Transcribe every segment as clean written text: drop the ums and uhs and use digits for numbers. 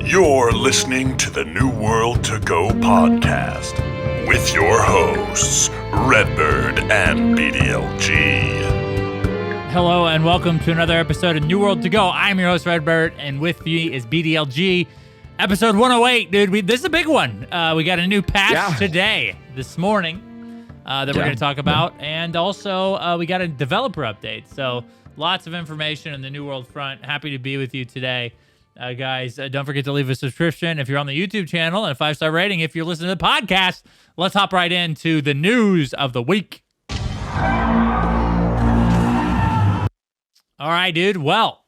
You're listening to the New World to Go podcast with your hosts, Redbyrd and BDLG. Hello and welcome to another episode of New World to Go. I'm your host, Redbyrd, and with me is BDLG. Episode 108, dude. This is a big one. We got a new patch this morning, that we're going to talk about. And also, we got a developer update. So lots of information in the New World front. Happy to be with you today. Guys, don't forget to leave a subscription if you're on the YouTube channel and a 5-star rating if you're listening to the podcast. Let's hop right into the news of the week. All right, dude. Well,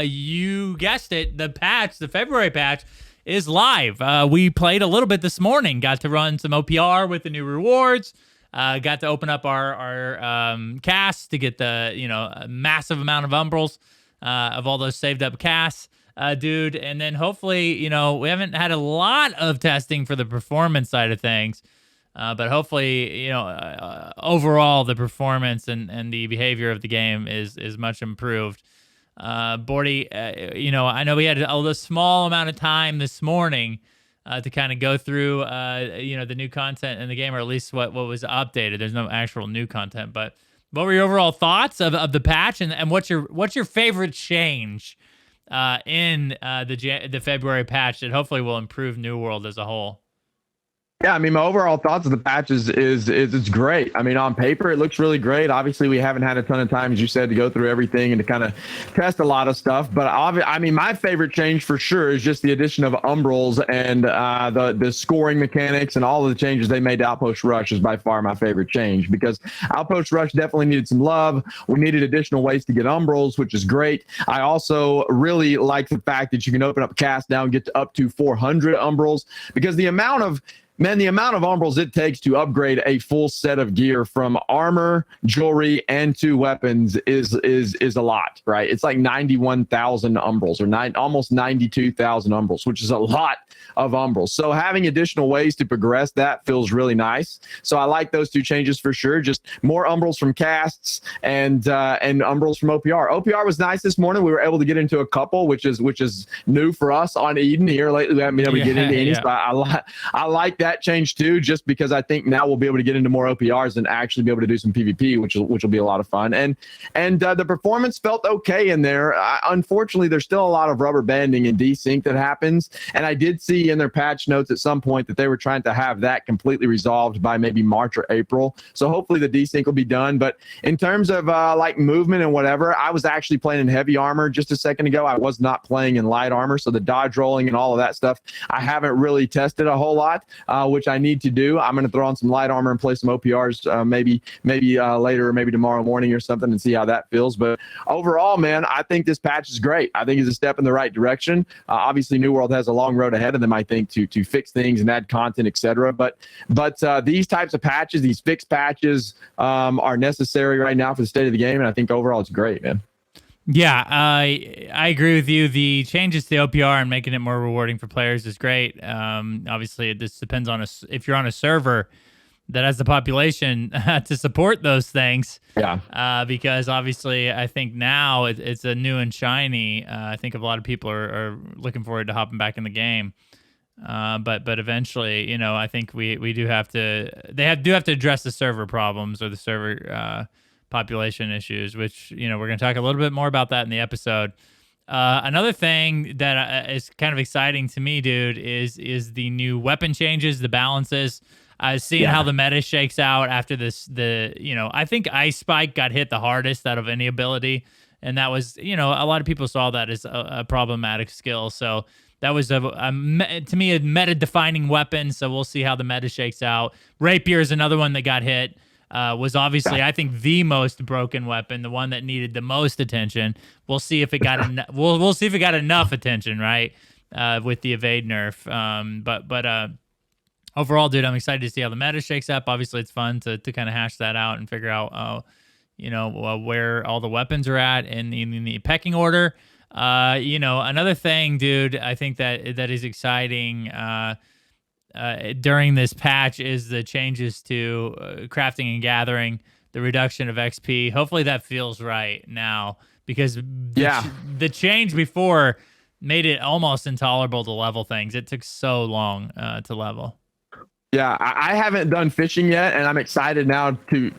you guessed it. The February patch is live. We played a little bit this morning. Got to run some OPR with the new rewards. Got to open up our casts to get the a massive amount of umbrals of all those saved up casts. Dude, and then hopefully, we haven't had a lot of testing for the performance side of things, but hopefully, overall the performance and the behavior of the game is much improved. Bordy, I know we had a small amount of time this morning to kind of go through, the new content in the game, or at least what was updated. There's no actual new content, but what were your overall thoughts of the patch, and what's your favorite change in the February patch that hopefully will improve New World as a whole? Yeah, I mean, my overall thoughts of the patch is it's great. I mean, on paper, it looks really great. Obviously, we haven't had a ton of time, as you said, to go through everything and to kind of test a lot of stuff. But my favorite change for sure is just the addition of umbrals and the scoring mechanics and all of the changes they made to Outpost Rush is by far my favorite change, because Outpost Rush definitely needed some love. We needed additional ways to get umbrals, which is great. I also really like the fact that you can open up cast now and get to up to 400 umbrals, because the amount of umbrals it takes to upgrade a full set of gear from armor, jewelry, and 2 weapons is a lot, right? It's like 91,000 umbrals, or almost 92,000 umbrals, which is a lot of umbrals. So having additional ways to progress that feels really nice. So I like those 2 changes for sure. Just more umbrals from casts and umbrals from OPR. OPR was nice this morning. We were able to get into a couple, which is new for us on Eden here lately. We haven't been able to get into any. So I like that change too, just because I think now we'll be able to get into more OPRs and actually be able to do some PvP, which will be a lot of fun. And the performance felt okay in there. Unfortunately, there's still a lot of rubber banding and desync that happens. And I did see in their patch notes at some point that they were trying to have that completely resolved by maybe March or April. So hopefully the desync will be done. But in terms of like movement and whatever, I was actually playing in heavy armor just a second ago. I was not playing in light armor. So the dodge rolling and all of that stuff, I haven't really tested a whole lot. Which I need to do. I'm going to throw on some light armor and play some OPRs maybe later, or maybe tomorrow morning or something, and see how that feels. But overall, man, I think this patch is great. I think it's a step in the right direction. Obviously, New World has a long road ahead of them, I think, to fix things and add content, etc. But these types of patches, these fixed patches, are necessary right now for the state of the game, and I think overall it's great, man. Yeah, I agree with you. The changes to the OPR and making it more rewarding for players is great. Obviously, this depends on if you're on a server that has the population to support those things. Yeah. Because obviously, I think now it's a new and shiny. I think a lot of people are looking forward to hopping back in the game. But eventually, I think we do have to. They do have to address the server problems, or the server population issues, which we're going to talk a little bit more about that in the episode. Another thing that is kind of exciting to me, dude, is the new weapon changes, the balances. Seeing how the meta shakes out after this. I think Ice Spike got hit the hardest out of any ability, and that was a lot of people saw that as a problematic skill. So that was to me a meta defining weapon. So we'll see how the meta shakes out. Rapier is another one that got hit. Was obviously, I think, the most broken weapon, the one that needed the most attention. We'll see if it got we'll see if it got enough attention, right? With the evade nerf. But overall, dude, I'm excited to see how the meta shakes up. Obviously, it's fun to kind of hash that out and figure out, where all the weapons are at in the pecking order. Another thing, dude, I think that is exciting. During this patch is the changes to crafting and gathering, the reduction of XP. Hopefully that feels right now, because the change before made it almost intolerable to level things. It took so long to level. Yeah, I haven't done fishing yet, and I'm excited now to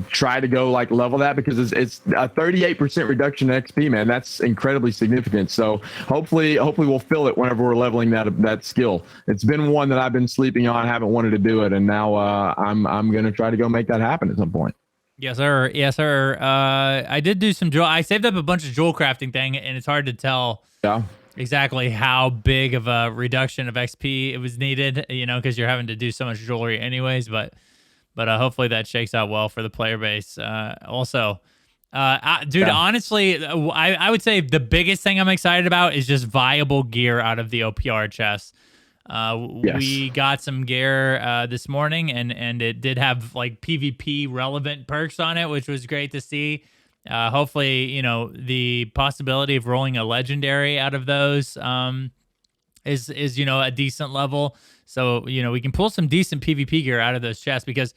try to go like level that, because it's a 38% reduction in XP, man. That's incredibly significant. So hopefully we'll feel it whenever we're leveling that skill. It's been one that I've been sleeping on, haven't wanted to do it, and now I'm gonna try to go make that happen at some point. Yes, sir. Yes, sir. I did do some jewel. I saved up a bunch of jewel crafting thing, and it's hard to tell. Yeah. Exactly how big of a reduction of XP it was needed, because you're having to do so much jewelry anyways. But hopefully that shakes out well for the player base. Also, dude, honestly, I would say the biggest thing I'm excited about is just viable gear out of the OPR chests. Yes. We got some gear this morning, and it did have like PvP relevant perks on it, which was great to see. Hopefully, the possibility of rolling a legendary out of those is a decent level. So, we can pull some decent PvP gear out of those chests, because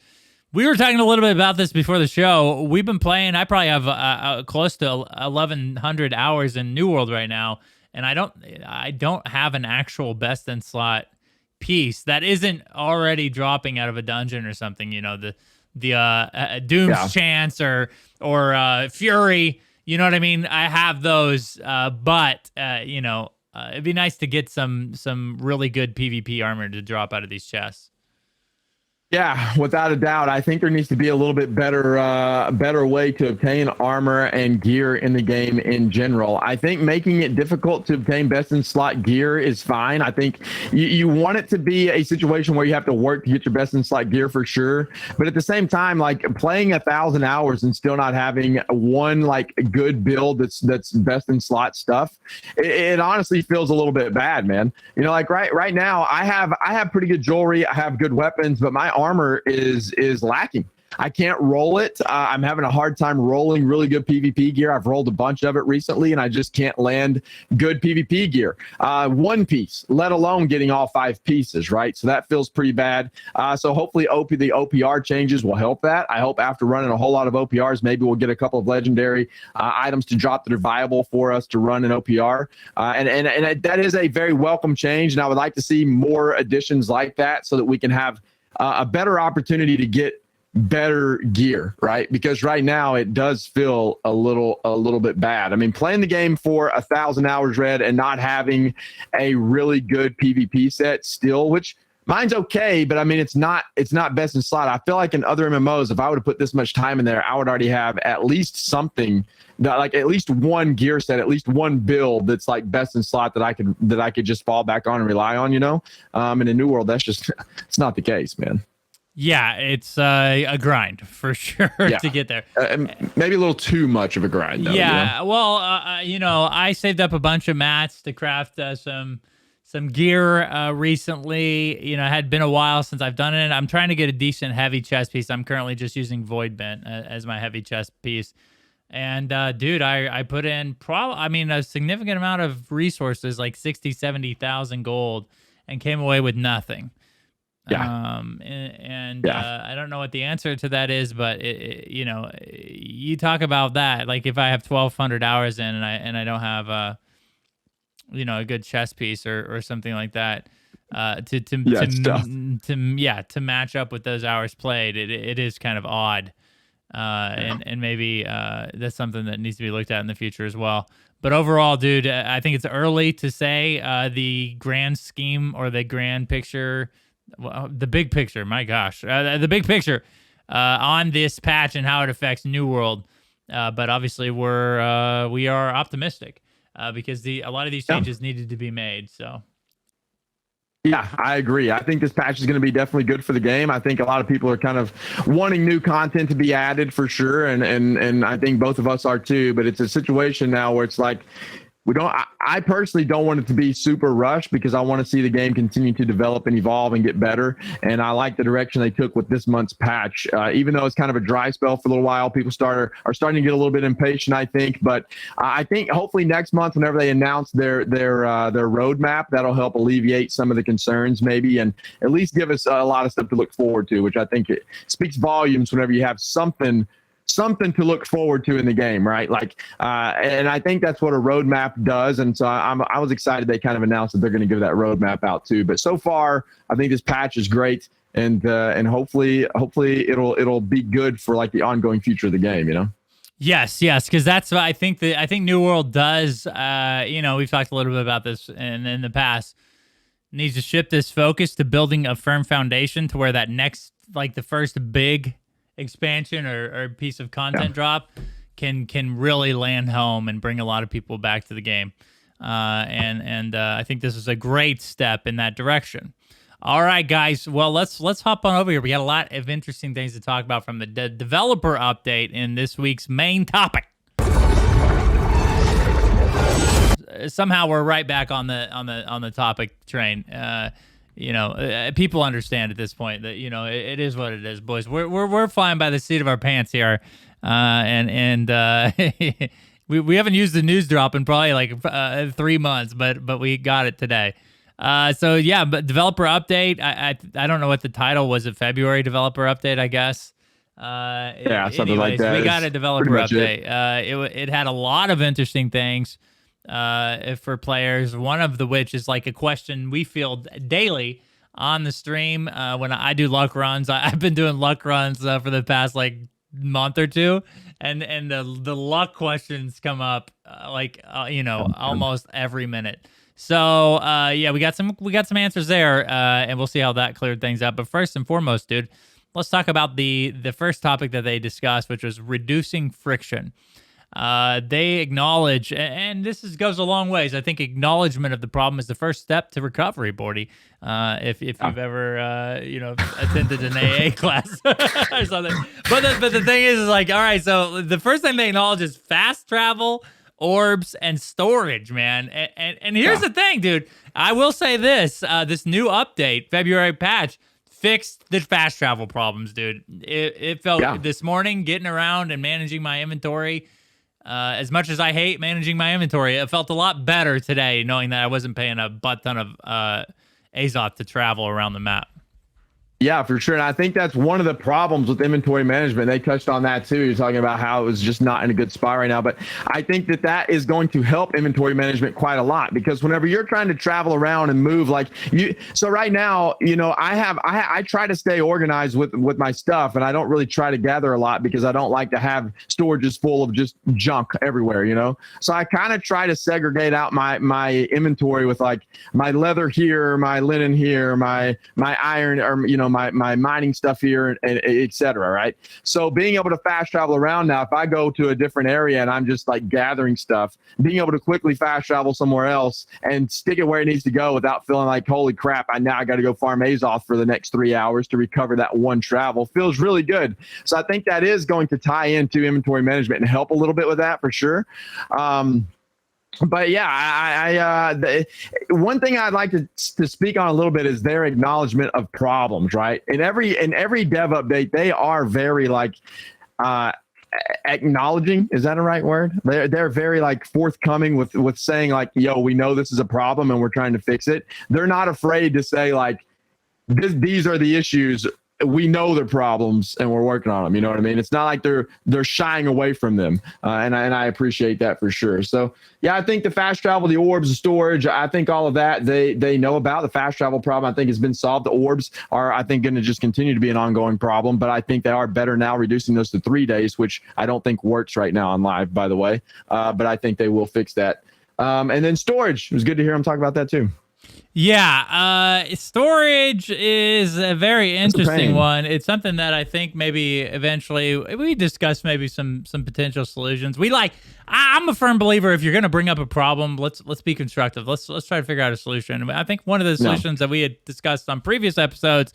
we were talking a little bit about this before the show. We've been playing. I probably have close to 1,100 hours in New World right now, and I don't have an actual best in slot piece that isn't already dropping out of a dungeon or something. The Doom's Chance or Fury, you know what I mean? I have those, but it'd be nice to get some really good PvP armor to drop out of these chests. Yeah, without a doubt. I think there needs to be a little bit better way to obtain armor and gear in the game in general. I think making it difficult to obtain best in slot gear is fine. I think you want it to be a situation where you have to work to get your best in slot gear for sure. But at the same time, like playing 1,000 hours and still not having one like good build that's best in slot stuff, it honestly feels a little bit bad, man. Like right now, I have pretty good jewelry, I have good weapons, but my armor is lacking. I can't roll it. I'm having a hard time rolling really good PvP gear. I've rolled a bunch of it recently, and I just can't land good PvP gear. One piece, let alone getting all 5 pieces, right? So that feels pretty bad. So hopefully the OPR changes will help that. I hope after running a whole lot of OPRs, maybe we'll get a couple of legendary items to drop that are viable for us to run in OPR. And that is a very welcome change, and I would like to see more additions like that so that we can have a better opportunity to get better gear, right? Because right now it does feel a little bit bad. I mean, playing the game for 1,000 hours, Red, and not having a really good PvP set still, which mine's okay, but I mean, it's not best in slot. I feel like in other MMOs, if I would have put this much time in there, I would already have at least something that, like at least one gear set, at least one build that's like best in slot that I could just fall back on and rely on, in a New World, that's just, it's not the case, man. Yeah, it's a grind for sure to get there. Maybe a little too much of a grind, though. Yeah, well, I saved up a bunch of mats to craft some gear recently. It had been a while since I've done it. I'm trying to get a decent heavy chest piece. I'm currently just using Void Bent as my heavy chest piece. And dude, I put in a significant amount of resources, like 60, 70,000 gold, and came away with nothing. Yeah. I don't know what the answer to that is, but you talk about that. Like if I have 1,200 hours in and I don't have a good chess piece or something like that, to match up with those hours played, it is kind of odd. And maybe that's something that needs to be looked at in the future as well. But overall, dude, I think it's early to say the grand scheme or the grand picture. Well, the big picture, my gosh, the big picture on this patch and how it affects New World. But obviously, we are optimistic because a lot of these changes needed to be made. So. Yeah, I agree. I think this patch is going to be definitely good for the game. I think a lot of people are kind of wanting new content to be added for sure, and I think both of us are too. But it's a situation now where it's like, I personally don't want it to be super rushed because I want to see the game continue to develop and evolve and get better. And I like the direction they took with this month's patch. Even though it's kind of a dry spell for a little while, people are starting to get a little bit impatient, I think. But I think hopefully next month, whenever they announce their roadmap, that'll help alleviate some of the concerns maybe, and at least give us a lot of stuff to look forward to, which I think it speaks volumes whenever you have something something to look forward to in the game, right? Like, and I think that's what a roadmap does. And so I was excited they kind of announced that they're going to give that roadmap out too. But so far, I think this patch is great, and hopefully it'll be good for like the ongoing future of the game, you know. Yes, because that's what I think. I think New World does. We've talked a little bit about this in the past. Needs to shift this focus to building a firm foundation to where that next, like the first big expansion or piece of content drop can really land home and bring a lot of people back to the game. I think this is a great step in that direction. All right, guys. Well, let's hop on over here. We got a lot of interesting things to talk about from the developer update in this week's main topic. Somehow we're right back on the topic train. People understand at this point that it is what it is, boys. We're flying by the seat of our pants here, and we haven't used the news drop in probably like 3 months, but we got it today. But developer update. I don't know what the title was. It February developer update, I guess. Something like that. We got a developer update. It had a lot of interesting things for players. One of the which is like a question we field daily on the stream when I do luck runs. I've been doing luck runs for the past like month or two, and the luck questions come up almost every minute. So we got some answers there, and we'll see how that cleared things up. But first and foremost, dude, let's talk about the first topic that they discussed, which was reducing friction. They acknowledge, and this goes a long ways. I think acknowledgement of the problem is the first step to recovery, Bordy. If you've ever attended an AA class or something. But the thing is like, all right, so the first thing they acknowledge is fast travel, orbs, and storage, man. And here's the thing, dude. I will say this: this new update, February patch, fixed the fast travel problems, dude. It felt this morning getting around and managing my inventory. As much as I hate managing my inventory, it felt a lot better today knowing that I wasn't paying a butt ton of Azoth to travel around the map. Yeah, for sure. And I think that's one of the problems with inventory management. They touched on that too. You're talking about how it was just not in a good spot right now. But I think that is going to help inventory management quite a lot, because whenever you're trying to travel around and move so right now, I try to stay organized with my stuff, and I don't really try to gather a lot because I don't like to have storages full of just junk everywhere, So I kind of try to segregate out my inventory with like my leather here, my linen here, my iron, or, my mining stuff here, and et cetera, right? So being able to fast travel around now, if I go to a different area and I'm just like gathering stuff, being able to quickly fast travel somewhere else and stick it where it needs to go without feeling like, holy crap, I got to go farm Azoth for the next 3 hours to recover that one travel, feels really good. So I think that is going to tie into inventory management and help a little bit with that for sure. But yeah, one thing I'd like to speak on a little bit is their acknowledgement of problems, right? In every dev update, they are very like acknowledging. Is that a right word? They're very like forthcoming with saying like, yo, we know this is a problem and we're trying to fix it. They're not afraid to say like, these are the issues. We know their problems and we're working on them. You know what I mean? It's not like they're shying away from them. And I appreciate that for sure. So yeah, I think the fast travel, the orbs, the storage, I think all of that they know about. The fast travel problem, I think, has been solved. The orbs are, I think, going to just continue to be an ongoing problem, but I think they are better now, reducing those to 3 days, which I don't think works right now on live, by the way. But I think they will fix that. And then storage, it was good to hear them talk about that too. Yeah, storage is a very interesting one. It's something that I think maybe eventually we discuss maybe some potential solutions. I'm a firm believer, if you're going to bring up a problem, let's be constructive. Let's try to figure out a solution. I think one of the solutions that we had discussed on previous episodes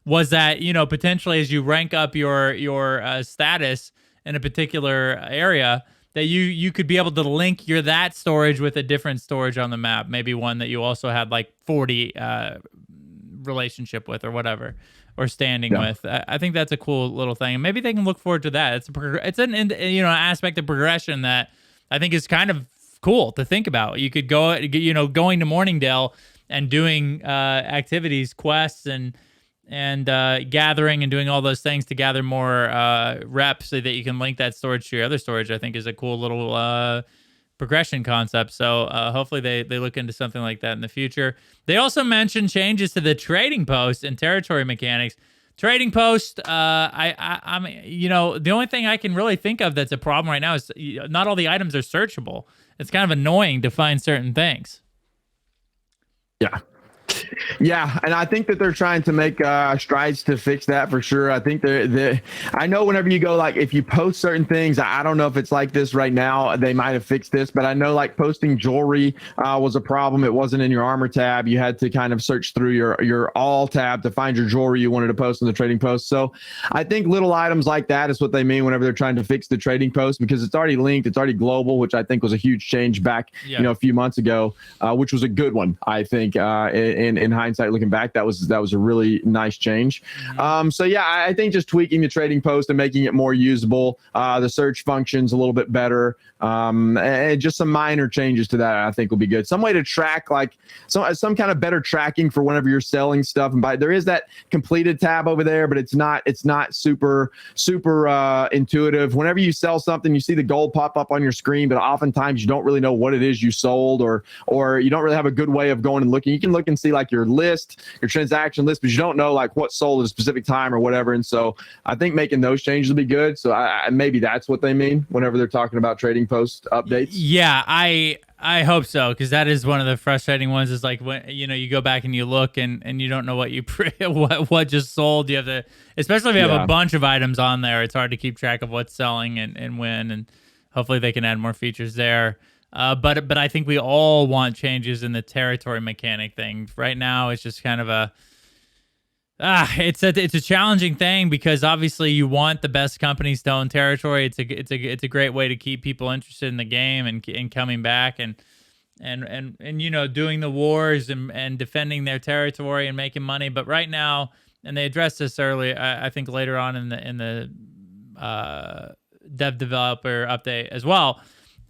was that, potentially as you rank up your status in a particular area, that you could be able to link that storage with a different storage on the map, maybe one that you also had like 40 relationship with or whatever, or standing with. I think that's a cool little thing, and maybe they can look forward to that. It's an aspect of progression that I think is kind of cool to think about. You could go, going to Morningdale and doing activities, quests, and gathering and doing all those things to gather more reps so that you can link that storage to your other storage, I think is a cool little progression concept. So hopefully they look into something like that in the future. They also mentioned changes to the trading post and territory mechanics. Trading post, I'm the only thing I can really think of that's a problem right now is not all the items are searchable. It's kind of annoying to find certain things. Yeah, and I think that they're trying to make strides to fix that for sure. I think I know whenever you go, like, if you post certain things, I don't know if it's like this right now. They might have fixed this, but I know like posting jewelry was a problem. It wasn't in your armor tab. You had to kind of search through your all tab to find your jewelry you wanted to post in the trading post. So I think little items like that is what they mean whenever they're trying to fix the trading post, because it's already linked, it's already global, which I think was a huge change back a few months ago, which was a good one. I think in hindsight, looking back, that was a really nice change. So yeah, I think just tweaking the trading post and making it more usable, the search functions a little bit better, and just some minor changes to that I think will be good. Some way to track, like some kind of better tracking for whenever you're selling stuff. And there is that completed tab over there, but it's not super intuitive. Whenever you sell something, you see the gold pop up on your screen, but oftentimes you don't really know what it is you sold, or you don't really have a good way of going and looking. You can look and see like your list, your transaction list, but you don't know like what sold at a specific time or whatever. And so I think making those changes will be good. So maybe that's what they mean whenever they're talking about trading post updates. Yeah, I hope so, because that is one of the frustrating ones. Is like when you go back and you look and you don't know what you what just sold. You have to, especially if you have a bunch of items on there, it's hard to keep track of what's selling and when. And hopefully they can add more features there. But I think we all want changes in the territory mechanic thing. Right now, it's just kind of it's a challenging thing, because obviously you want the best companies to own territory. It's a great way to keep people interested in the game and coming back and doing the wars and defending their territory and making money. But right now, and they addressed this early, I think later on in the dev developer update as well.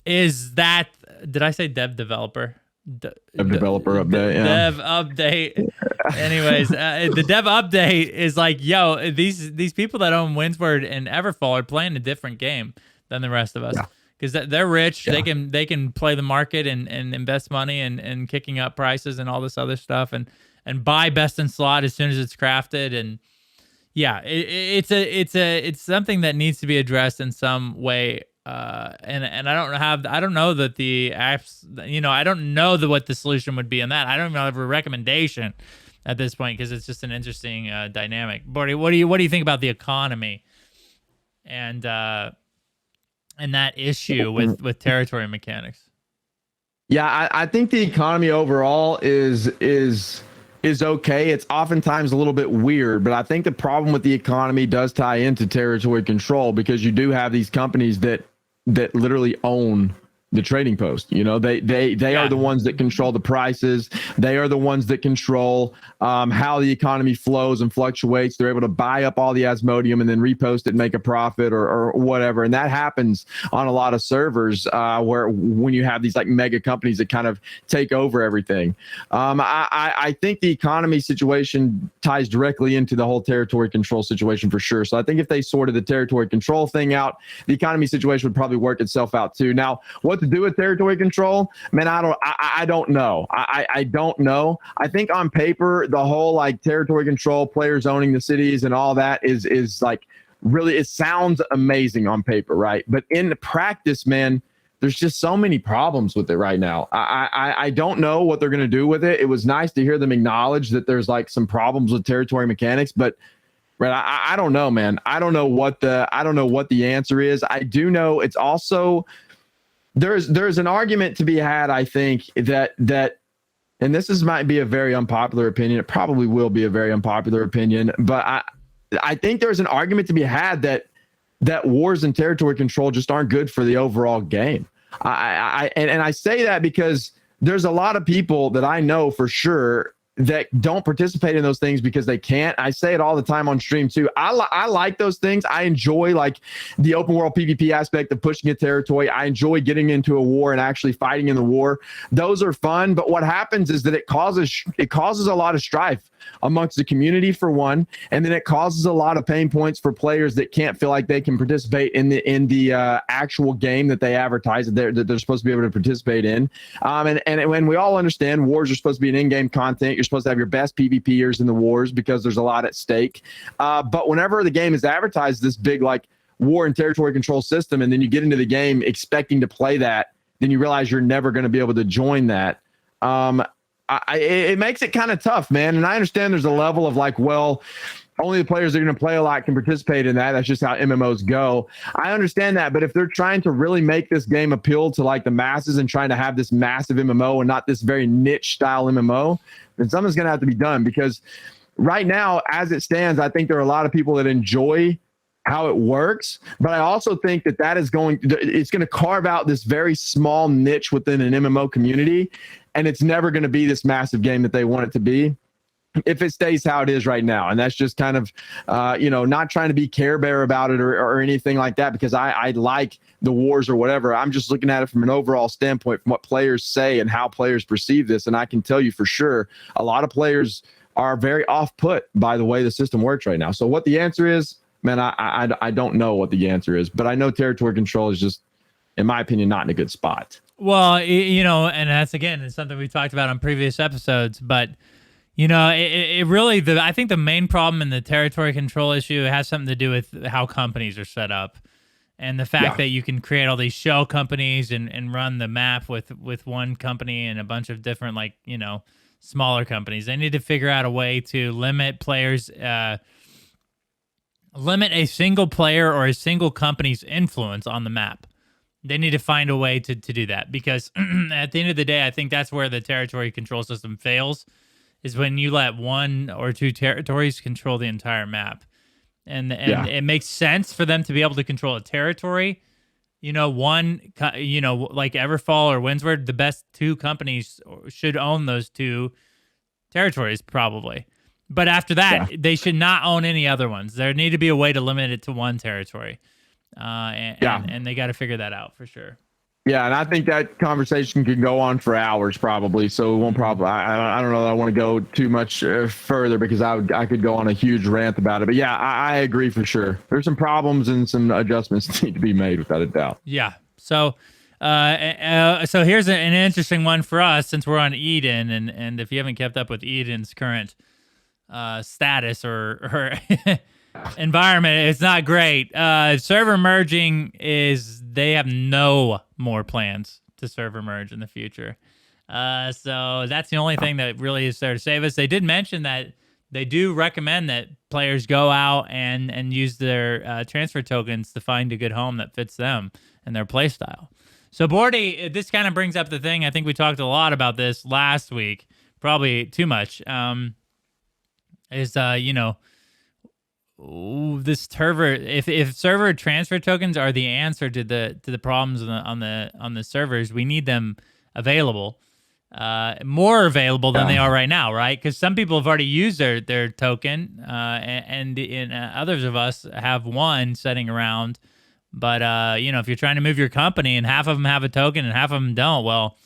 Is that, did I say dev developer? Dev developer update. Dev update. Anyways, the dev update is like, yo, these people that own Windsword and Everfall are playing a different game than the rest of us, because they're rich. They can play the market and invest money and kicking up prices and all this other stuff and buy best in slot as soon as it's crafted. And yeah, it's something that needs to be addressed in some way. And I don't know that the apps, I don't know what the solution would be in that. I don't even have a recommendation at this point, because it's just an interesting dynamic. Bordy, what do you think about the economy and that issue with territory mechanics? Yeah, I think the economy overall is okay. It's oftentimes a little bit weird, but I think the problem with the economy does tie into territory control, because you do have these companies that literally own the trading post. They are the ones that control the prices. They are the ones that control how the economy flows and fluctuates. They're able to buy up all the Asmodeum and then repost it and make a profit or whatever. And that happens on a lot of servers where when you have these like mega companies that kind of take over everything. I think the economy situation ties directly into the whole territory control situation for sure. So I think if they sorted the territory control thing out, the economy situation would probably work itself out too. Now, what to do with territory control, man, I don't know. I don't know. I think on paper, the whole like territory control, players owning the cities and all that is like really, it sounds amazing on paper, right? But in the practice, man, there's just so many problems with it right now. I don't know what they're going to do with it. It was nice to hear them acknowledge that there's like some problems with territory mechanics, but I don't know, man. I don't know what the answer is. I do know it's also, there's an argument to be had, I think, that and this might be a very unpopular opinion. It probably will be a very unpopular opinion, but I think there's an argument to be had that wars and territory control just aren't good for the overall game. And I say that because there's a lot of people that I know for sure that don't participate in those things because they can't. I say it all the time on stream too. I like those things. I enjoy like the open world PvP aspect of pushing a territory. I enjoy getting into a war and actually fighting in the war. Those are fun. But what happens is that it causes a lot of strife amongst the community for one, and then it causes a lot of pain points for players that can't feel like they can participate in the actual game that they advertise that they're supposed to be able to participate in. And when we all understand wars are supposed to be an in-game content, you're supposed to have your best PvPers in the wars because there's a lot at stake. But whenever the game is advertised this big like war and territory control system, and then you get into the game expecting to play that, then you realize you're never going to be able to join that. It makes it kind of tough, man. And I understand there's a level of like, well, only the players that are going to play a lot can participate in that. That's just how MMOs go. I understand that. But if they're trying to really make this game appeal to like the masses and trying to have this massive MMO and not this very niche style MMO, then something's going to have to be done, because right now, as it stands, I think there are a lot of people that enjoy how it works, but I also think that it's going to carve out this very small niche within an MMO community, and it's never going to be this massive game that they want it to be if it stays how it is right now. And that's just kind of, not trying to be Care Bear about it or anything like that, because I like the wars or whatever. I'm just looking at it from an overall standpoint, from what players say and how players perceive this. And I can tell you for sure, a lot of players are very off-put by the way the system works right now. So what the answer is, man, I don't know what the answer is, but I know territory control is just, in my opinion, not in a good spot. Well, and that's, again, it's something we've talked about on previous episodes, but it really, I think the main problem in the territory control issue has something to do with how companies are set up, and the fact that you can create all these shell companies and run the map with one company and a bunch of different, like, smaller companies. They need to figure out a way to limit players, limit a single player or a single company's influence on the map. They need to find a way to do that, because at the end of the day, I think that's where the territory control system fails, is when you let one or two territories control the entire map. And it makes sense for them to be able to control a territory. Like Everfall or Windsward, the best two companies should own those two territories probably. But after that, they should not own any other ones. There need to be a way to limit it to one territory. And they got to figure that out for sure. Yeah, and I think that conversation could go on for hours probably. So it won't probably. I don't know that I want to go too much further, because I could go on a huge rant about it. But yeah, I agree for sure. There's some problems and some adjustments that need to be made, without a doubt. Yeah. So here's an interesting one for us, since we're on Eden, and if you haven't kept up with Eden's current status or environment, it's not great. Server merging they have no more plans to server merge in the future. So that's the only thing that really is there to save us. They did mention that they do recommend that players go out and use their transfer tokens to find a good home that fits them and their play style. So Bordy, this kind of brings up the thing. I think we talked a lot about this last week, probably too much. This server, if server transfer tokens are the answer to the problems on the servers, we need them available, more available than they are right now, right? Because some people have already used their token, and others of us have one sitting around. But if you're trying to move your company and half of them have a token and half of them don't, well,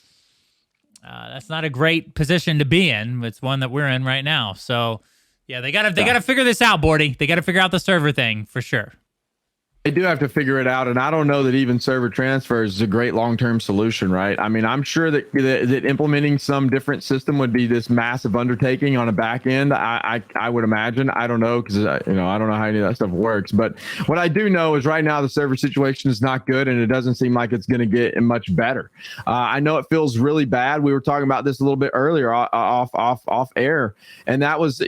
that's not a great position to be in. It's one that we're in right now. So. Yeah, they gotta figure this out, Bordy. They gotta figure out the server thing for sure. They do have to figure it out, and I don't know that even server transfers is a great long-term solution, right? I mean, I'm sure that implementing some different system would be this massive undertaking on a back end. I would imagine. I don't know, because I don't know how any of that stuff works. But what I do know is right now the server situation is not good, and it doesn't seem like it's going to get much better. I know it feels really bad. We were talking about this a little bit earlier off air, and that was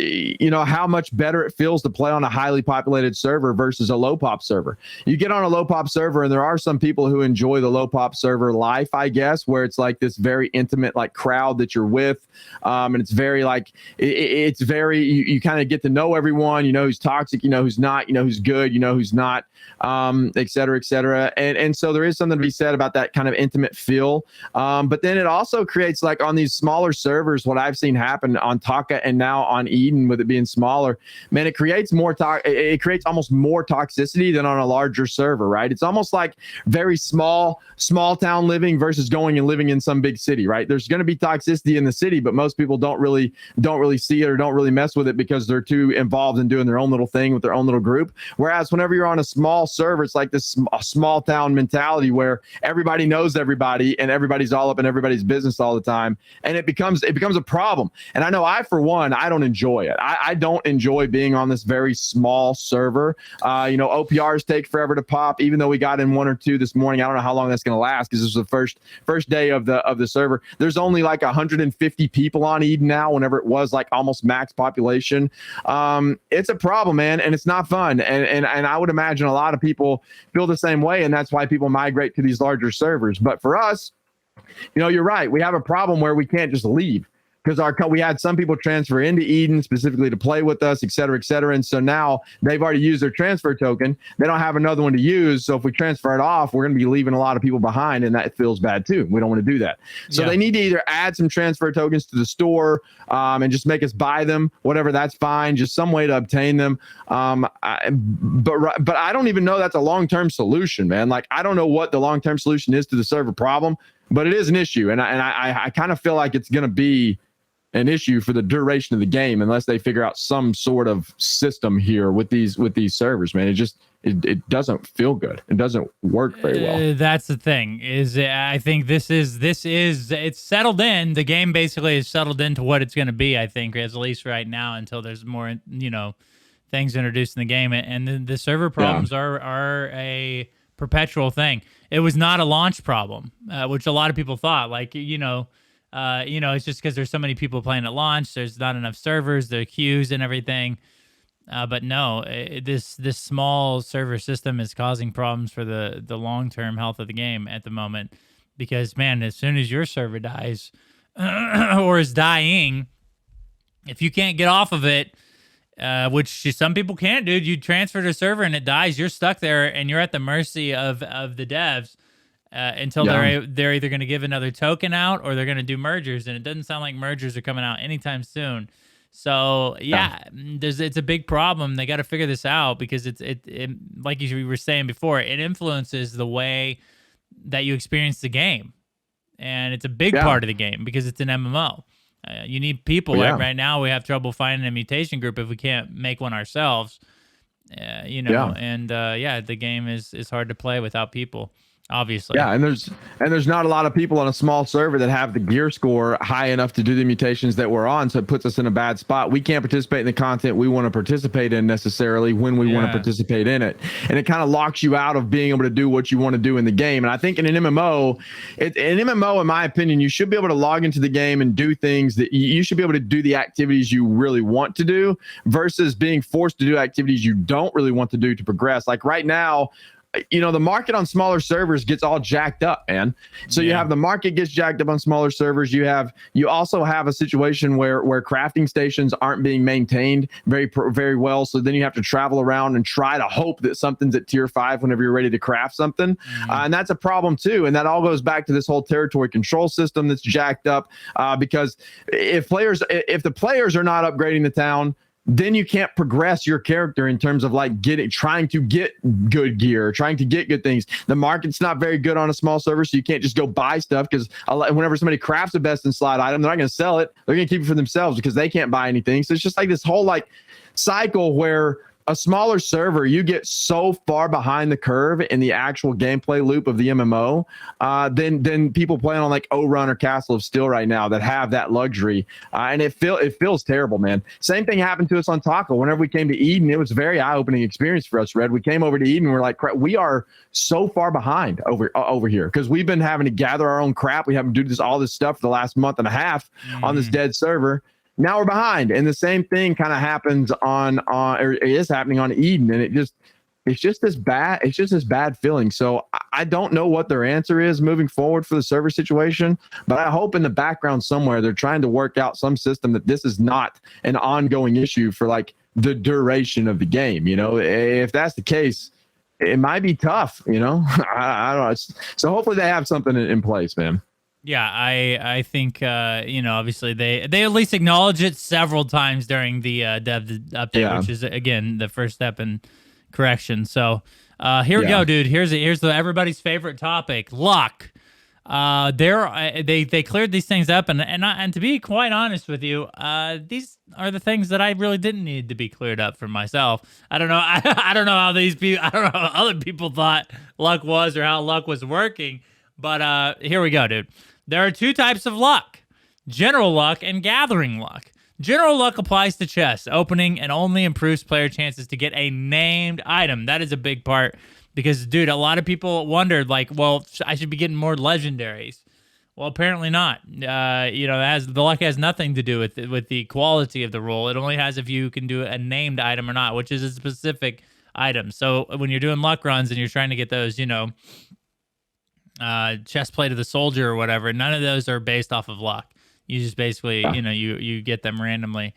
how much better it feels to play on a highly populated server versus a low pop server. you get on a low pop server, and there are some people who enjoy the low pop server life, I guess, where it's like this very intimate like crowd that you're with, and it's very like it's very you kind of get to know everyone. You know who's toxic, you know who's not, you know who's good, you know who's not, et cetera, et cetera. And so there is something to be said about that kind of intimate feel. But then it also creates, like, on these smaller servers, what I've seen happen on Taka and now on Eden, with it being smaller, man, it creates it creates almost more toxicity than on a larger server, right? It's almost like very small town living versus going and living in some big city, right? There's going to be toxicity in the city, but most people don't really see it or don't really mess with it because they're too involved in doing their own little thing with their own little group. Whereas whenever you're on a small server, it's like this small town mentality where everybody knows everybody and everybody's all up in everybody's business all the time, and it becomes a problem. And I know for one, I don't enjoy it. I don't enjoy being on this very small server. OPRs take forever to pop, even though we got in 1 or 2 this morning. I don't know how long that's going to last because this was the first day of the server. There's only like 150 people on Eden now, whenever it was like almost max population. It's a problem, man, and it's not fun. And I would imagine a lot of people feel the same way, and that's why people migrate to these larger servers. But for us, you're right. We have a problem where we can't just leave, because we had some people transfer into Eden specifically to play with us, et cetera, et cetera. And so now they've already used their transfer token. They don't have another one to use. So if we transfer it off, we're going to be leaving a lot of people behind, and that feels bad too. We don't want to do that. So they need to either add some transfer tokens to the store and just make us buy them, whatever, that's fine. Just some way to obtain them. But I don't even know that's a long-term solution, man. Like, I don't know what the long-term solution is to the server problem, but it is an issue. And I kind of feel like it's going to be an issue for the duration of the game unless they figure out some sort of system here with these servers, man. It doesn't feel good. It doesn't work very well. That's the thing. I think this is it's settled in. The game basically is settled into what it's going to be, I think, at least right now, until there's more things introduced in the game. And the server problems are a perpetual thing. It was not a launch problem, which a lot of people thought, like, it's just because there's so many people playing at launch. There's not enough servers, the queues and everything. But no, this small server system is causing problems for the long-term health of the game at the moment. Because, man, as soon as your server dies or is dying, if you can't get off of it, which some people can't, dude, you transfer to a server and it dies, you're stuck there and you're at the mercy of the devs. Until they're either going to give another token out or they're going to do mergers, and it doesn't sound like mergers are coming out anytime soon. So it's a big problem. They got to figure this out because it like you were saying before, it influences the way that you experience the game, and it's a big part of the game because it's an MMO. You need people. Right now, we have trouble finding a mutation group if we can't make one ourselves. And the game is hard to play without people. Obviously. Yeah, and there's not a lot of people on a small server that have the gear score high enough to do the mutations that we're on, so it puts us in a bad spot. We can't participate in the content we want to participate in necessarily when we want to participate in it. And it kind of locks you out of being able to do what you want to do in the game. And I think in an MMO, in my opinion, you should be able to log into the game and do things that you should be able to do the activities you really want to do versus being forced to do activities you don't really want to do to progress. Like right now, the market on smaller servers gets all jacked up, man. So you have the market gets jacked up on smaller servers. You also have a situation where crafting stations aren't being maintained very well. So then you have to travel around and try to hope that something's at tier 5 whenever you're ready to craft something. And that's a problem too. And that all goes back to this whole territory control system that's jacked up because if the players are not upgrading the town, then you can't progress your character in terms of like trying to get good gear, trying to get good things. The market's not very good on a small server, so you can't just go buy stuff because whenever somebody crafts a best in slot item, they're not going to sell it. They're going to keep it for themselves because they can't buy anything. So it's just like this whole like cycle where a smaller server, you get so far behind the curve in the actual gameplay loop of the MMO than people playing on like O-Run or Castle of Steel right now that have that luxury. And it feels terrible, man. Same thing happened to us on Taco. Whenever we came to Eden, it was a very eye-opening experience for us, Red. We came over to Eden, we're like, crap, we are so far behind over here because we've been having to gather our own crap. We have to do all this stuff for the last month and a half on this dead server. Now we're behind, and the same thing kind of happens or is happening on Eden, and it's just this bad feeling. So I don't know what their answer is moving forward for the server situation, but I hope in the background somewhere they're trying to work out some system that this is not an ongoing issue for like the duration of the game. If that's the case, it might be tough. I don't know. So hopefully they have something in place, man. Yeah, I think obviously they at least acknowledge it several times during the dev update, which is again the first step in correction. So here we go, dude. Here's everybody's favorite topic, luck. They cleared these things up, and to be quite honest with you, these are the things that I really didn't need to be cleared up for myself. I don't know. I don't know how I don't know how other people thought luck was or how luck was working. But here we go, dude. There are two types of luck: general luck and gathering luck. General luck applies to chests opening and only improves player chances to get a named item. That is a big part because, dude, a lot of people wondered, like, well, I should be getting more legendaries. Well, apparently not. The luck has nothing to do with the quality of the roll. It only has if you can do a named item or not, which is a specific item. So when you're doing luck runs and you're trying to get those, chest plate of the soldier or whatever, none of those are based off of luck. You just basically, you get them randomly.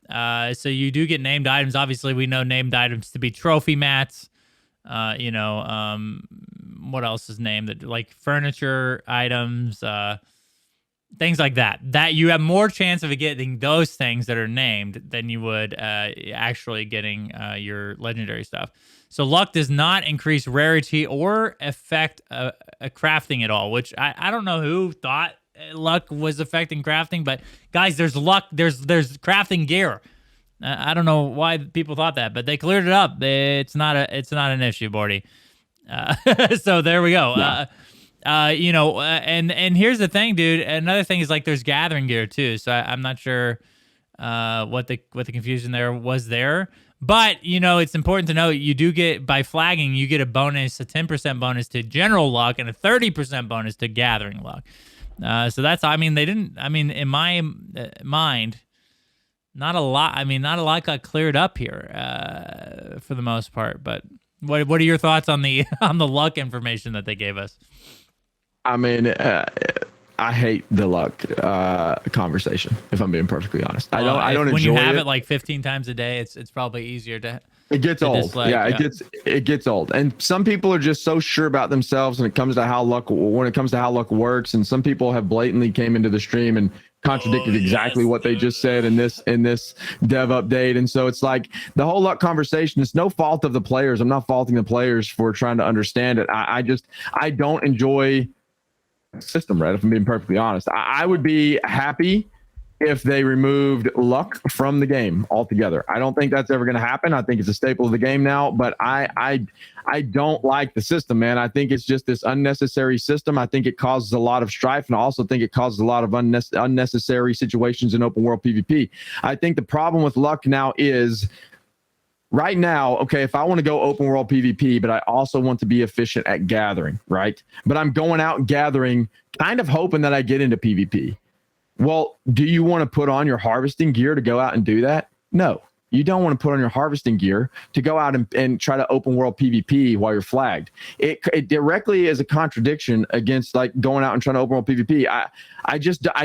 So you do get named items. Obviously, we know named items to be trophy mats. What else is named? Like furniture items, things like that. That you have more chance of getting those things that are named than you would actually getting your legendary stuff. So luck does not increase rarity or affect a crafting at all, which I don't know who thought luck was affecting crafting, but guys, there's luck, there's crafting gear. I don't know why people thought that, but they cleared it up. It's not an issue, Bordy. So there we go. Yeah. And here's the thing, dude. Another thing is like there's gathering gear too. So I'm not sure what the confusion there was there. But, it's important to know you do get, by flagging, you get a 10% bonus to general luck and a 30% bonus to gathering luck. So that's, in my mind, not a lot got cleared up here for the most part. But what are your thoughts on the luck information that they gave us? I hate the luck conversation, if I'm being perfectly honest. I don't enjoy it. When you have it like 15 times a day, it's probably easier to. It gets old. Dislike. It gets old. And some people are just so sure about themselves when it comes to how luck works. And some people have blatantly came into the stream and contradicted exactly what they just said in this dev update. And so it's like the whole luck conversation, it's no fault of the players. I'm not faulting the players for trying to understand it. I don't enjoy system, right? If I'm being perfectly honest, I would be happy if they removed luck from the game altogether. I don't think that's ever going to happen. I think it's a staple of the game now, but I don't like the system, man. I think it's just this unnecessary system. I think it causes a lot of strife, and I also think it causes a lot of unnecessary situations in open world PvP. I think the problem with luck now is right now, okay, if I want to go open world PvP, but I also want to be efficient at gathering, right? But I'm going out gathering, kind of hoping that I get into PvP. Well, do you want to put on your harvesting gear to go out and do that? No. You don't want to put on your harvesting gear to go out and try to open world PvP while you're flagged. It directly is a contradiction against like going out and trying to open world PvP. I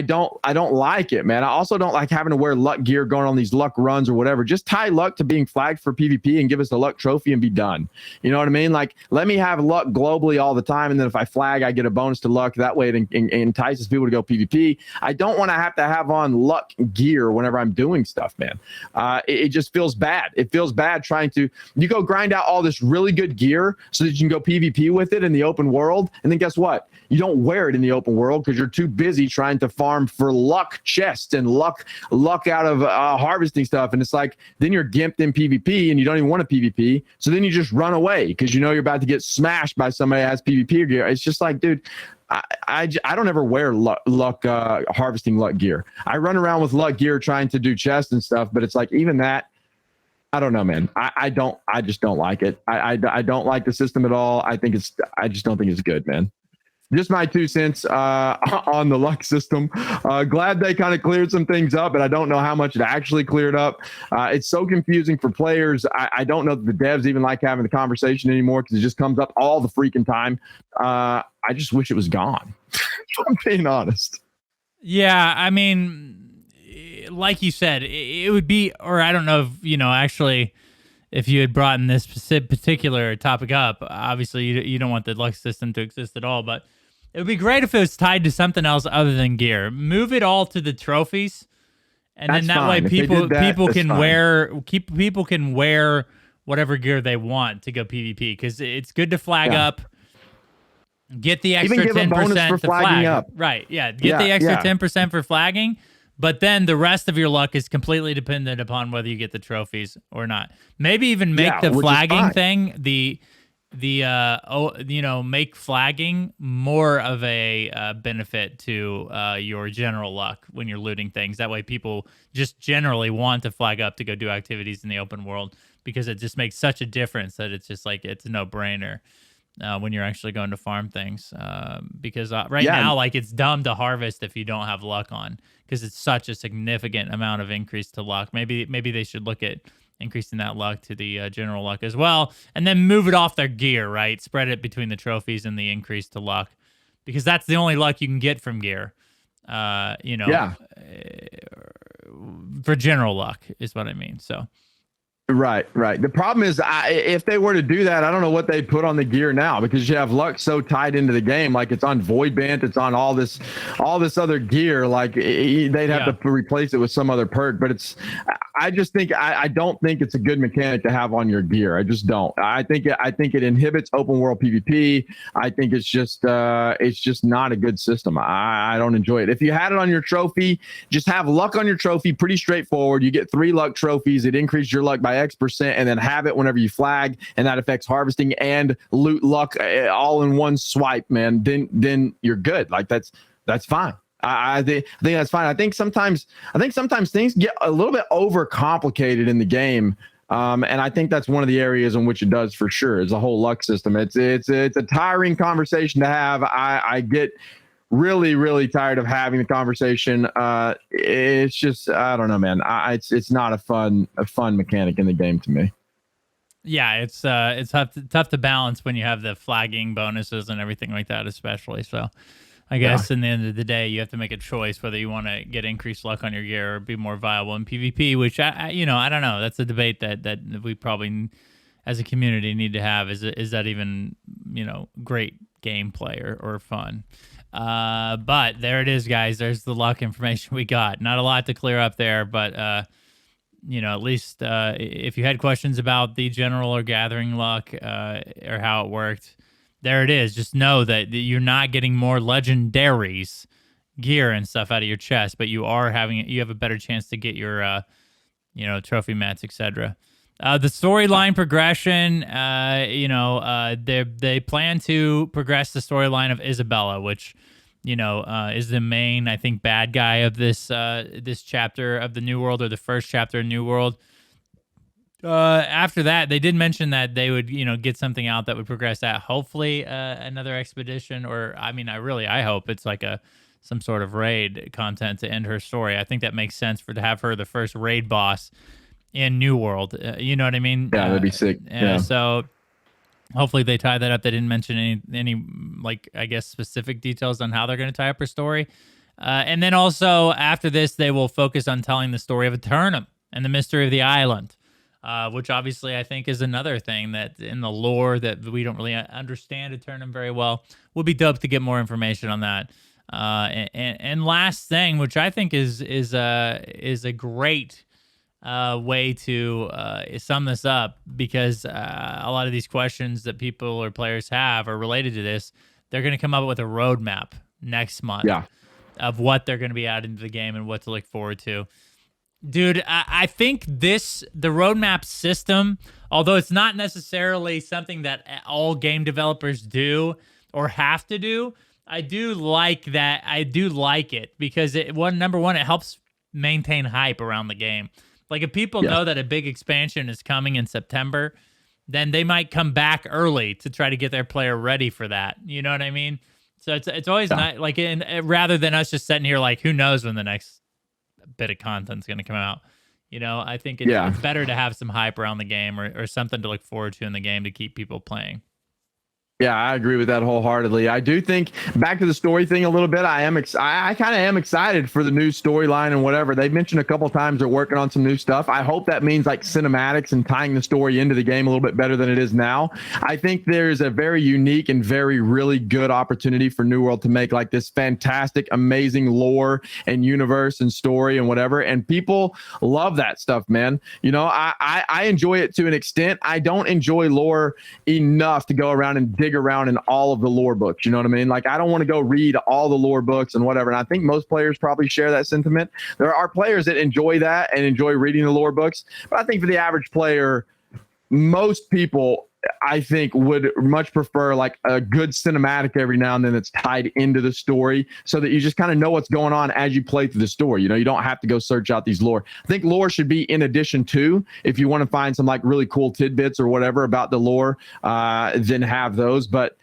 don't like it, man. I also don't like having to wear luck gear going on these luck runs or whatever. Just tie luck to being flagged for PvP and give us a luck trophy and be done. You know what I mean? Like, let me have luck globally all the time, and then if I flag, I get a bonus to luck. That way it entices people to go PvP. I don't want to have on luck gear whenever I'm doing stuff, man. It just feels bad. It feels bad you go grind out all this really good gear so that you can go PvP with it in the open world. And then guess what? You don't wear it in the open world because you're too busy trying to farm for luck chests and luck out of harvesting stuff. And it's like, then you're gimped in PvP and you don't even want to PvP. So then you just run away because you know you're about to get smashed by somebody that has PvP gear. It's just like, dude, I don't ever wear harvesting luck gear. I run around with luck gear trying to do chests and stuff, but it's like, even that, I don't know, man. I just don't like it. I don't like the system at all. I just don't think it's good, man. just my 2 cents on the luck system. Glad they kind of cleared some things up, but I don't know how much it actually cleared up. It's so confusing for players. I don't know that the devs even like having the conversation anymore because it just comes up all the freaking time. I just wish it was gone. I'm being honest. Yeah, I mean, like you said, it would be, or I don't know if, actually, if you had brought in this particular topic up, obviously you don't want the luck system to exist at all, but it would be great if it was tied to something else other than gear. Move it all to the trophies, and That's then that fine. way people can wear whatever gear they want to go PvP, because it's good to flag up. Get the extra 10% for to flagging flag. up. Right, yeah. Get the extra 10% for flagging, but then the rest of your luck is completely dependent upon whether you get the trophies or not. Maybe even make the flagging thing make flagging more of a benefit to your general luck when you're looting things. That way people just generally want to flag up to go do activities in the open world, because it just makes such a difference that it's just like it's a no-brainer when you're actually going to farm things. Because now, like, it's dumb to harvest if you don't have luck on, because it's such a significant amount of increase to luck. Maybe they should look at increasing that luck to the general luck as well, and then move it off their gear, right? Spread it between the trophies and the increase to luck, because that's the only luck you can get from gear. For general luck is what I mean. So. Right. The problem is, if they were to do that, I don't know what they put on the gear now, because you have luck so tied into the game. Like, it's on Void Bant, it's on all this other gear. Like, they'd have to replace it with some other perk. But I don't think it's a good mechanic to have on your gear. I just don't. I think it inhibits open world PvP. I think it's just not a good system. I don't enjoy it. If you had it on your trophy, just have luck on your trophy. Pretty straightforward. You get 3 luck trophies. It increases your luck by X%, and then have it whenever you flag, and that affects harvesting and loot luck all in one swipe, man. Then you're good. Like, that's fine. I think that's fine. I think sometimes things get a little bit overcomplicated in the game, and I think that's one of the areas in which it does for sure. Is the whole luck system. It's a tiring conversation to have. I get really, really tired of having the conversation. It's just, I don't know, man. It's not a fun mechanic in the game to me. Yeah, it's tough to balance when you have the flagging bonuses and everything like that, especially. So I guess in the end of the day, you have to make a choice whether you want to get increased luck on your gear or be more viable in PvP, which I don't know. That's a debate that we probably as a community need to have. Is that even, great gameplay or fun? But there it is, guys. There's the luck information we got. Not a lot to clear up there, but at least if you had questions about the general or gathering luck or how it worked, there it is. Just know that you're not getting more legendaries, gear and stuff out of your chest, but you have a better chance to get your trophy mats, etc. The storyline progression, they plan to progress the storyline of Isabella, which, is the main, I think, bad guy of this chapter of the New World, or the first chapter of New World. After that, they did mention that they would, get something out that would progress that. Hopefully, another expedition, or I hope it's like some sort of raid content to end her story. I think that makes sense to have her the first raid boss in New World. You know what I mean? Yeah, that'd be sick. Yeah. So hopefully they tie that up. They didn't mention any like, I guess, specific details on how they're going to tie up her story. And then also after this, they will focus on telling the story of Eternum and the mystery of the island, which obviously I think is another thing that in the lore that we don't really understand Eternum very well. Would be dope to get more information on that. And last thing, which I think is a great way to sum this up, because a lot of these questions that people or players have are related to this. They're going to come up with a roadmap next month of what they're going to be adding to the game and what to look forward to. Dude, I think the roadmap system, although it's not necessarily something that all game developers do or have to do, I do like that. I do like it because number one, it helps maintain hype around the game. Like, if people know that a big expansion is coming in September, then they might come back early to try to get their player ready for that. You know what I mean? So it's always nice, like, rather than us just sitting here like, who knows when the next bit of content's going to come out. I think it's better to have some hype around the game or something to look forward to in the game to keep people playing. Yeah, I agree with that wholeheartedly. I do think, back to the story thing a little bit, I kind of am excited for the new storyline and whatever. They've mentioned a couple times they're working on some new stuff. I hope that means like cinematics and tying the story into the game a little bit better than it is now. I think there's a very unique and very really good opportunity for New World to make like this fantastic, amazing lore and universe and story and whatever. And people love that stuff, man. I enjoy it to an extent. I don't enjoy lore enough to go around and dig around in all of the lore books. You know what I mean? Like, I don't want to go read all the lore books and whatever. And I think most players probably share that sentiment. There are players that enjoy that and enjoy reading the lore books. But I think for the average player, most people, I think, would much prefer like a good cinematic every now and then that's tied into the story so that you just kind of know what's going on as you play through the story. You don't have to go search out these lore. I think lore should be in addition to, if you want to find some like really cool tidbits or whatever about the lore, then have those. But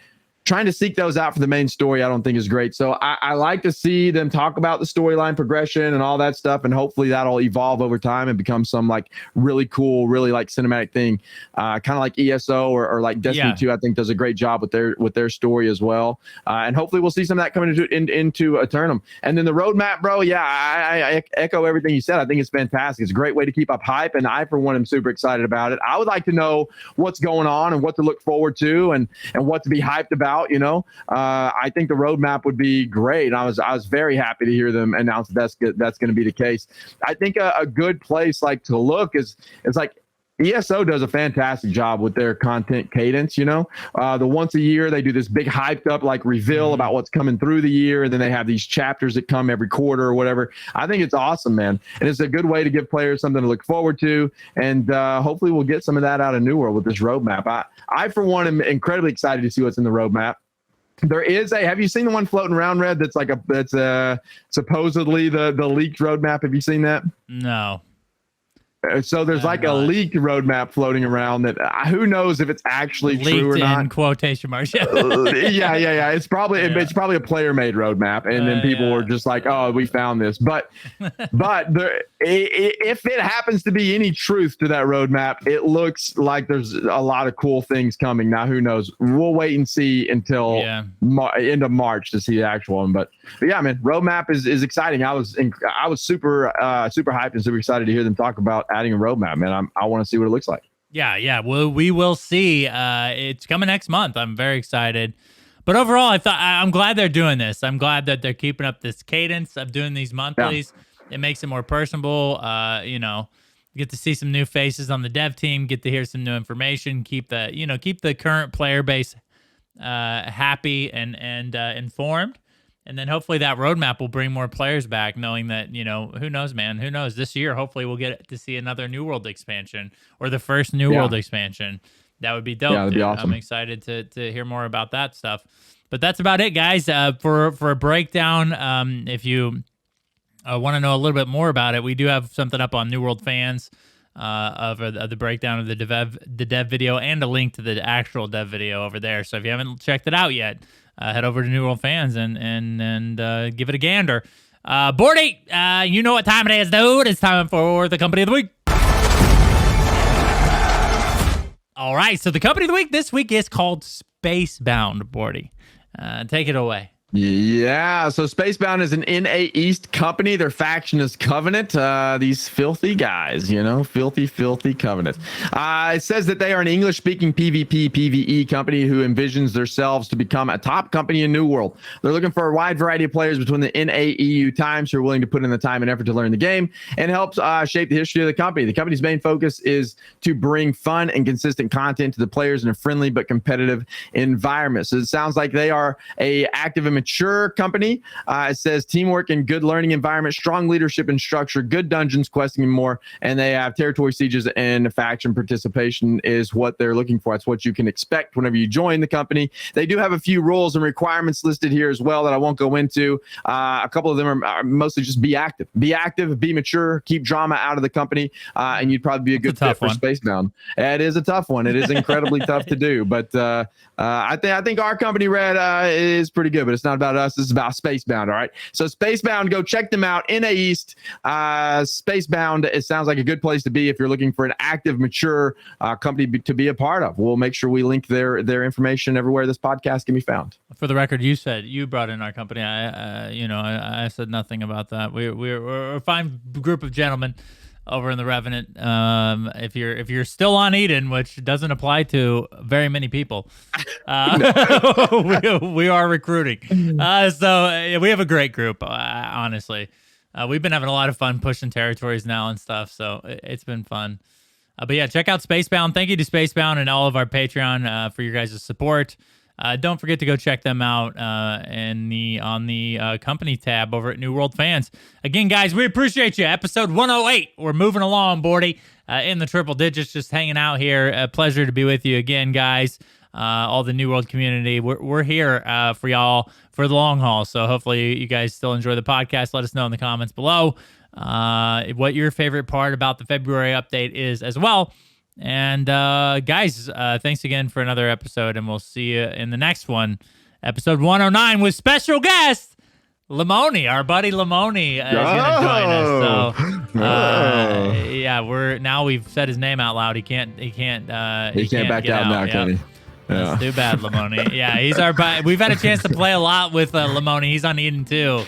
trying to seek those out for the main story, I don't think is great. So I like to see them talk about the storyline progression and all that stuff, and hopefully that'll evolve over time and become some like really cool, really like cinematic thing, kind of like ESO or like Destiny 2. I think does a great job with their story as well, and hopefully we'll see some of that coming into Eternum. And then the roadmap, bro. Yeah, I echo everything you said. I think it's fantastic. It's a great way to keep up hype, and I for one am super excited about it. I would like to know what's going on and what to look forward to and what to be hyped about. I think the roadmap would be great. I was very happy to hear them announce that's going to be the case. I think a good place like to look is like ESO does a fantastic job with their content cadence. The once a year they do this big hyped up like reveal about what's coming through the year, and then they have these chapters that come every quarter or whatever. I think it's awesome, man, and it's a good way to give players something to look forward to, and hopefully we'll get some of that out of New World with this roadmap. I for one am incredibly excited to see what's in the roadmap. There is have you seen the one floating around, Red? That's supposedly the leaked roadmap. Have you seen that? No. So there's like a leaked roadmap floating around that who knows if it's actually leaked true or not. In quotation marks. Yeah. It's probably a player made roadmap, and then people were just like, "Oh, we found this." But if it happens to be any truth to that roadmap, it looks like there's a lot of cool things coming. Now, who knows? We'll wait and see until end of March to see the actual one. But yeah, man, roadmap is exciting. I was super hyped and super excited to hear them talk about adding a roadmap, man. I want to see what it looks like. Yeah. Well, we will see. It's coming next month. I'm very excited. But overall, I'm glad they're doing this. I'm glad that they're keeping up this cadence of doing these monthlies. Yeah. It makes it more personable. Get to see some new faces on the dev team. Get to hear some new information. Keep the current player base happy and informed. And then hopefully that roadmap will bring more players back, knowing that, who knows, man? Who knows? This year, hopefully we'll get to see another New World expansion or the first New World expansion. That would be dope. Yeah, that'd be awesome. I'm excited to hear more about that stuff. But that's about it, guys. For a breakdown, if you want to know a little bit more about it, we do have something up on New World Fans of the breakdown of the dev video and a link to the actual dev video over there. So if you haven't checked it out yet, head over to New World Fans and give it a gander. Bordy, you know what time it is, dude. It's time for the Company of the Week. All right, so the Company of the Week this week is called SpaceBound, Bordy. Take it away. Yeah, so SpaceBound is an NA East company. Their faction is Covenant. These filthy guys, filthy Covenant. It says that they are an English-speaking PvP, PvE company who envisions themselves to become a top company in New World. They're looking for a wide variety of players between the NA EU times who are willing to put in the time and effort to learn the game and help shape the history of the company. The company's main focus is to bring fun and consistent content to the players in a friendly but competitive environment. So it sounds like they are a active and mature company. It says teamwork and good learning environment, strong leadership and structure, good dungeons, questing, and more. And they have territory sieges and faction participation is what they're looking for. That's what you can expect whenever you join the company. They do have a few rules and requirements listed here as well that I won't go into. A couple of them are mostly just be active, be mature, keep drama out of the company, and you'd probably be a good fit for SpaceBound. It is a tough one. It is incredibly tough to do, but I think our company, Red, is pretty good, but it's not about us. This is about SpaceBound. All right. So SpaceBound, go check them out. NA East, SpaceBound. It sounds like a good place to be if you're looking for an active, mature company to be a part of. We'll make sure we link their information everywhere this podcast can be found. For the record, you said you brought in our company. I said nothing about that. We're a fine group of gentlemen over in the Revenant. If you're still on Eden, which doesn't apply to very many people, we are recruiting. So we have a great group. Honestly, we've been having a lot of fun pushing territories now and stuff. So it's been fun. But yeah, check out SpaceBound. Thank you to SpaceBound and all of our Patreon for your guys' support. Don't forget to go check them out on the company tab over at New World Fans. Again, guys, we appreciate you. Episode 108. We're moving along, Bordy, in the triple digits, just hanging out here. A pleasure to be with you again, guys. All the New World community. We're here for y'all for the long haul. So hopefully you guys still enjoy the podcast. Let us know in the comments below what your favorite part about the February update is as well. And guys, thanks again for another episode, and we'll see you in the next one, episode 109, with special guest Lamoni. Our buddy Lamoni is gonna join us. So yeah, we've said his name out loud. He can't back out now, can he? Yeah. That's too bad, Lamoni. Yeah, he's our buddy. We've had a chance to play a lot with Lamoni. He's on Eden too.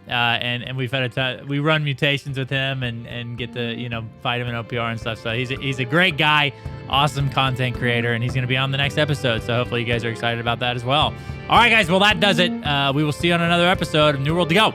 And we've had we run mutations with him and get to fight him in OPR and stuff. So he's a great guy, awesome content creator, and he's going to be on the next episode. So hopefully you guys are excited about that as well. All right, guys. Well, that does it. We will see you on another episode of New World to Go.